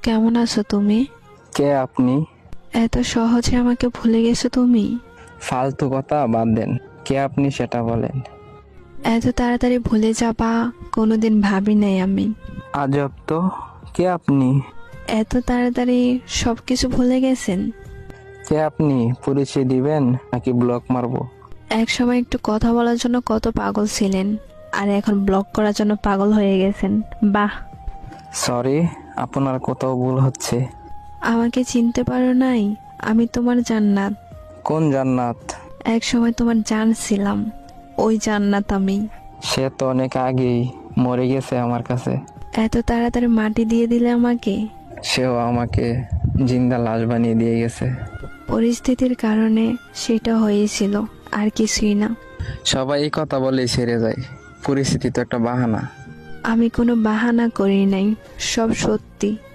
কেমন আছো তুমি? কে আপনি? এত সহজে আমাকে ভুলে গেছো তুমি? ফালতু কথা বাদ দেন। কে আপনি সেটা বলেন। এত তাড়াতাড়ি ভুলে যাবা কোনোদিন ভাবি নাই আমি। আজব তো। কে আপনি? এত তাড়াতাড়ি সবকিছু ভুলে গেছেন? কে আপনি? পরিচয় দিবেন নাকি ব্লক মারবো? এক সময় একটু কথা বলার জন্য কত পাগল ছিলেন, আর এখন ব্লক করার জন্য পাগল হয়ে গেছেন। বাহ। সরি, আপনার কোথাও ভুল হচ্ছে। আমাকে চিনতে পারো নাই? আমি তোমার জান্নাত। কোন জান্নাত? এক সময় তোমার জান ছিলাম, ওই জান্নাত আমি। সে তো অনেক আগেই মরে গেছে আমার কাছে। এত তাড়াতাড়ি মাটি দিয়ে দিলে আমাকে। সেও আমাকে জিন্দা লাশ বানিয়ে দিয়ে গেছে। পরিস্থিতির কারণে সেটা হয়েছিল, আর কিছুই না। সবাই এই কথা বলেই ছেড়ে যায়। পরিস্থিতি তো একটা বাহানা। আমি কোনো বাহানা করি নাই, সব সত্যি।